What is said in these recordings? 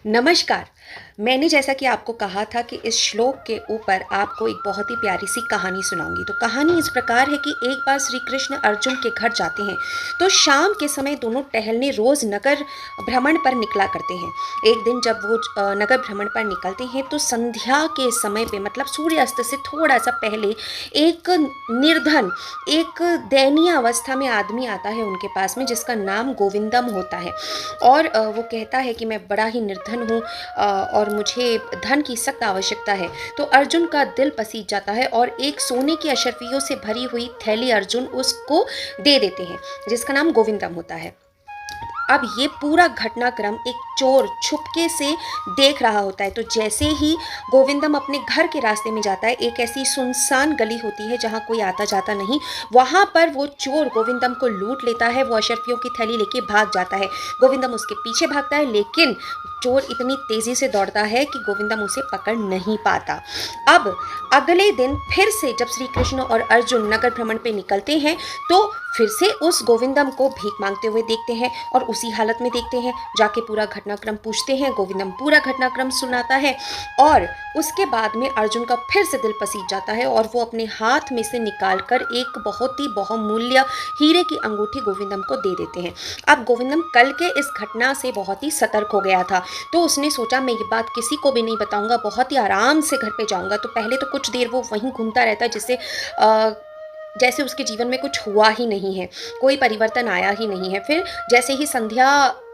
नमस्कार। मैंने जैसा कि आपको कहा था कि इस श्लोक के ऊपर आपको एक बहुत ही प्यारी सी कहानी सुनाऊंगी। तो कहानी इस प्रकार है कि एक बार श्री कृष्ण अर्जुन के घर जाते हैं। तो शाम के समय दोनों टहलने रोज नगर भ्रमण पर निकला करते हैं। एक दिन जब वो नगर भ्रमण पर निकलते हैं तो संध्या के समय पे मतलब सूर्यास्त से थोड़ा सा पहले एक निर्धन, एक दयनीय अवस्था में आदमी आता है उनके पास में, जिसका नाम गोविंदम होता है। और वो कहता है कि मैं बड़ा ही निर्धन हूँ और मुझे धन की सख्त आवश्यकता है। तो अर्जुन का दिल पसीज जाता है और एक सोने की अशर्फियों से भरी हुई थैली अर्जुन उसको दे देते हैं, जिसका नाम गोविंदम होता है। अब ये पूरा घटनाक्रम एक चोर छुपके से देख रहा होता है। तो जैसे ही गोविंदम अपने घर के रास्ते में जाता है, एक ऐसी सुनसान गली होती है जहाँ कोई आता जाता नहीं, वहाँ पर वो चोर गोविंदम को लूट लेता है। वो अशर्फियों की थैली लेके भाग जाता है। गोविंदम उसके पीछे भागता है, लेकिन चोर इतनी तेजी से दौड़ता है कि गोविंदम उसे पकड़ नहीं पाता। अब अगले दिन फिर से जब श्री कृष्ण और अर्जुन नगर भ्रमण पे निकलते हैं तो फिर से उस गोविंदम को भीख मांगते हुए देखते हैं और उसी हालत में देखते हैं। जाके पूरा घटनाक्रम पूछते हैं, गोविंदम पूरा घटनाक्रम सुनाता है और उसके बाद में अर्जुन का फिर से दिल पसीज जाता है और वो अपने हाथ में से निकालकर एक बहुत ही बहुमूल्य हीरे की अंगूठी गोविंदम को दे देते हैं। अब गोविंदम कल के इस घटना से बहुत ही सतर्क हो गया था। तो उसने सोचा मैं ये बात किसी को भी नहीं बताऊंगा, बहुत ही आराम से घर पे जाऊंगा। तो पहले तो कुछ देर वो वहीं घूमता रहता है, जिससे जैसे उसके जीवन में कुछ हुआ ही नहीं है, कोई परिवर्तन आया ही नहीं है। फिर जैसे ही संध्या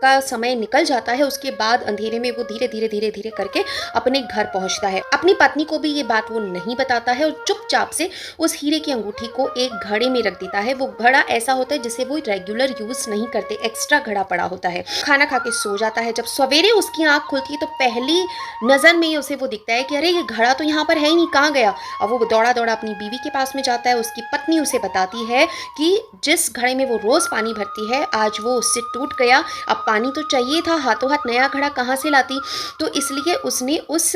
का समय निकल जाता है, उसके बाद अंधेरे में वो धीरे धीरे धीरे धीरे करके अपने घर पहुंचता है। अपनी पत्नी को भी ये बात वो नहीं बताता है और चुपचाप से उस हीरे की अंगूठी को एक घड़े में रख देता है। वो घड़ा ऐसा होता है जिसे वो रेगुलर यूज नहीं करते, एक्स्ट्रा घड़ा पड़ा होता है। खाना खा के सो जाता है। जब सवेरे उसकी आंख खुलती है तो पहली नजर में ही उसे वो दिखता है कि अरे ये घड़ा तो यहाँ पर है ही नहीं, कहाँ गया। अब वो दौड़ा दौड़ा अपनी बीवी के पास में जाता है। उसकी पत्नी उसे बताती है कि जिस घड़े में वो रोज पानी भरती है, आज वो उससे टूट गया। अब पानी तो चाहिए था, हाथों हाथ नया घड़ा कहाँ से लाती। तो इसलिए उसने उस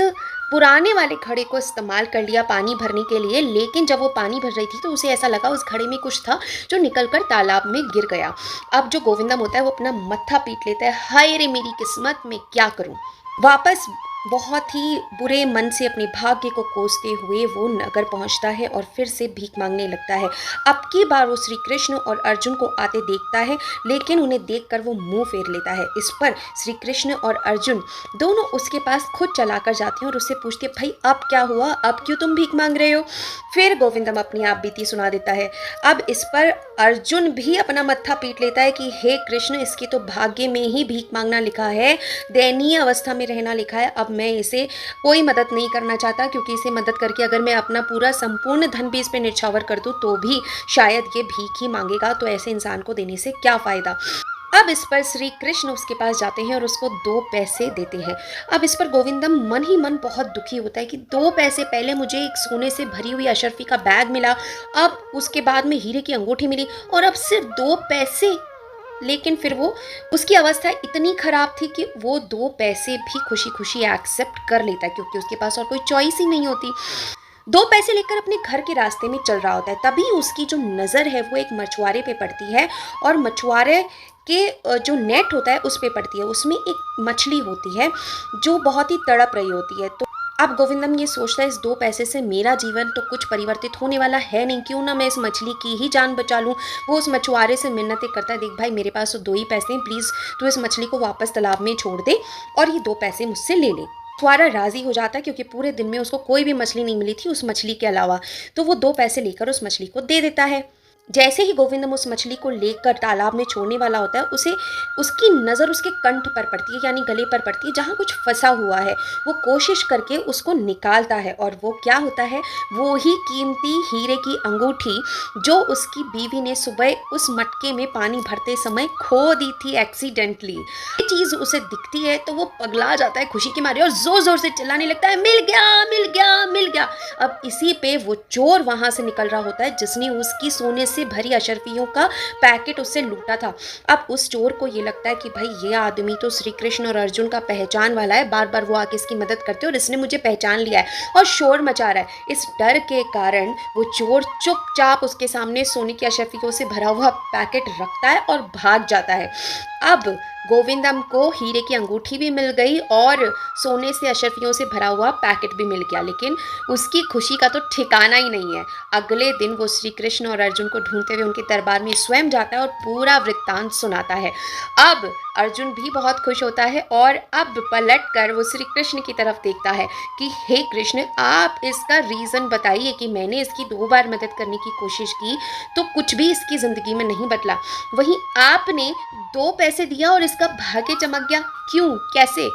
पुराने वाले घड़े को इस्तेमाल कर लिया पानी भरने के लिए। लेकिन जब वो पानी भर रही थी तो उसे ऐसा लगा उस घड़े में कुछ था जो निकलकर तालाब में गिर गया। अब जो गोविंदम होता है वो अपना मत्था पीट लेता है, हाय रे मेरी किस्मत, मैं क्या करूं। वापस बहुत ही बुरे मन से अपने भाग्य को कोसते हुए वो नगर पहुंचता है और फिर से भीख मांगने लगता है। अब की बार वो श्री कृष्ण और अर्जुन को आते देखता है, लेकिन उन्हें देखकर वो मुंह फेर लेता है। इस पर श्री कृष्ण और अर्जुन दोनों उसके पास खुद चलाकर जाते हैं और उससे पूछते भाई अब क्या हुआ, अब क्यों तुम भीख मांग रहे हो। फिर गोविंदम अपनी आप बीती सुना देता है। अब इस पर अर्जुन भी अपना मत्था पीट लेता है कि हे कृष्ण, इसके तो भाग्य में ही भीख मांगना लिखा है, दयनीय अवस्था में रहना लिखा है। अब मैं इसे कोई मदद नहीं करना चाहता, क्योंकि इसे मदद करके अगर मैं अपना पूरा संपूर्ण धन भी इस पे निछावर कर दूं तो भी शायद ये भीख ही मांगेगा। तो ऐसे इंसान को देने से क्या फायदा। अब इस पर श्री कृष्ण उसके पास जाते हैं और उसको 2 पैसे देते हैं। अब इस पर गोविंदम मन ही मन बहुत दुखी होता है कि 2 पैसे, पहले मुझे एक सोने से भरी हुई अशर्फी का बैग मिला, अब उसके बाद में हीरे की अंगूठी मिली और अब सिर्फ 2 पैसे। लेकिन फिर वो, उसकी अवस्था इतनी खराब थी कि वो 2 पैसे भी खुशी खुशी एक्सेप्ट कर लेता है, क्योंकि उसके पास और कोई चॉइस ही नहीं होती। 2 पैसे लेकर अपने घर के रास्ते में चल रहा होता है, तभी उसकी जो नज़र है वो एक मछुआरे पे पड़ती है और मछुआरे के जो नेट होता है उस पे पड़ती है। उसमें एक मछली होती है जो बहुत ही तड़प रही होती है। तो अब गोविंदम ये सोचता है इस 2 पैसे से मेरा जीवन तो कुछ परिवर्तित होने वाला है नहीं, क्यों ना मैं इस मछली की ही जान बचा लूँ। वो उस मछुआरे से मिन्नतें करता है, देख भाई मेरे पास तो 2 ही पैसे हैं, प्लीज़ तू इस मछली को वापस तालाब में छोड़ दे और ये 2 पैसे मुझसे ले ले। मछुआरा राजी हो जाता है, क्योंकि पूरे दिन में उसको कोई भी मछली नहीं मिली थी उस मछली के अलावा। तो वो 2 पैसे लेकर उस मछली को दे देता है। जैसे ही गोविंदम उस मछली को लेकर तालाब में छोड़ने वाला होता है, उसे उसकी नज़र उसके कंठ पर पड़ती है, यानी गले पर पड़ती है, जहाँ कुछ फंसा हुआ है। वो कोशिश करके उसको निकालता है और वो क्या होता है, वो ही कीमती हीरे की अंगूठी जो उसकी बीवी ने सुबह उस मटके में पानी भरते समय खो दी थी एक्सीडेंटली। ये चीज़ उसे दिखती है तो वो पगला जाता है खुशी के मारे और जोर जोर से चिल्लाने लगता है, मिल गया मिल गया मिल गया। अब इसी पे वो चोर वहाँ से निकल रहा होता है जिसने उसकी सोने से भरी अशर्फियों का पैकेट उससे लूटा था। अब उस चोर को ये लगता है कि भाई ये आदमी तो श्री कृष्ण और अर्जुन का पहचान वाला है, बार बार वो आके इसकी मदद करते हैं और इसने मुझे पहचान लिया है और शोर मचा रहा है। इस डर के कारण वो चोर चुपचाप उसके सामने सोने की अशर्फियों से भरा हुआ पैकेट रखता है और भाग जाता है। अब गोविंदम को हीरे की अंगूठी भी मिल गई और सोने से अशर्फियों से भरा हुआ पैकेट भी मिल गया, लेकिन उसकी खुशी का तो ठिकाना ही नहीं है। अगले दिन वो श्री कृष्ण और अर्जुन को ढूंढते हुए उनके दरबार में स्वयं जाता है और पूरा वृत्तांत सुनाता है। अब अर्जुन भी बहुत खुश होता है और अब पलट कर वो श्री कृष्ण की तरफ देखता है कि हे कृष्ण, आप इसका रीज़न बताइए कि मैंने इसकी 2 बार मदद करने की कोशिश की तो कुछ भी इसकी ज़िंदगी में नहीं बदला, वहीं आपने 2 पैसे दिया और इसका भाग्य चमक गया, क्यों, कैसे?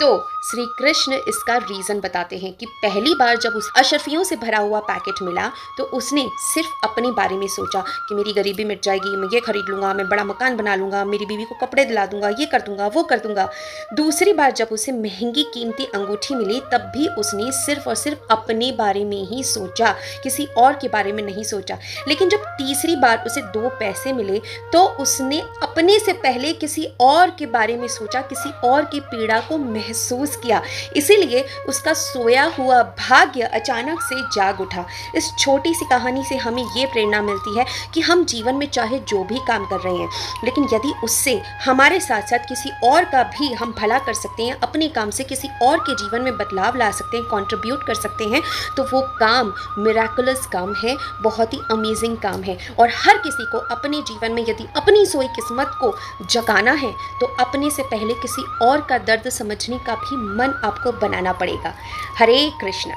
तो श्री कृष्ण इसका रीज़न बताते हैं कि पहली बार जब उस अशर्फियों से भरा हुआ पैकेट मिला तो उसने सिर्फ अपने बारे में सोचा कि मेरी गरीबी मिट जाएगी, मैं ये खरीद लूँगा, मैं बड़ा मकान बना लूँगा, मेरी बीवी को कपड़े दिला दूँगा, ये कर दूँगा, वो कर दूँगा। दूसरी बार जब उसे महंगी कीमती अंगूठी मिली तब भी उसने सिर्फ और सिर्फ अपने बारे में ही सोचा, किसी और के बारे में नहीं सोचा। लेकिन जब तीसरी बार उसे 2 पैसे मिले तो उसने अपने से पहले किसी और के बारे में सोचा, किसी और की पीड़ा को महसूस किया, इसीलिए उसका सोया हुआ भाग्य अचानक से जाग उठा। इस छोटी सी कहानी से हमें ये प्रेरणा मिलती है कि हम जीवन में चाहे जो भी काम कर रहे हैं, लेकिन यदि उससे हमारे साथ साथ किसी और का भी हम भला कर सकते हैं, अपने काम से किसी और के जीवन में बदलाव ला सकते हैं, कंट्रीब्यूट कर सकते हैं, तो वो काम मिराकुलस काम है, बहुत ही अमेजिंग काम है। और हर किसी को अपने जीवन में यदि अपनी सोई किस्मत को जगाना है तो अपने से पहले किसी और का दर्द समझने का भी मन आपको बनाना पड़ेगा। हरे कृष्ण।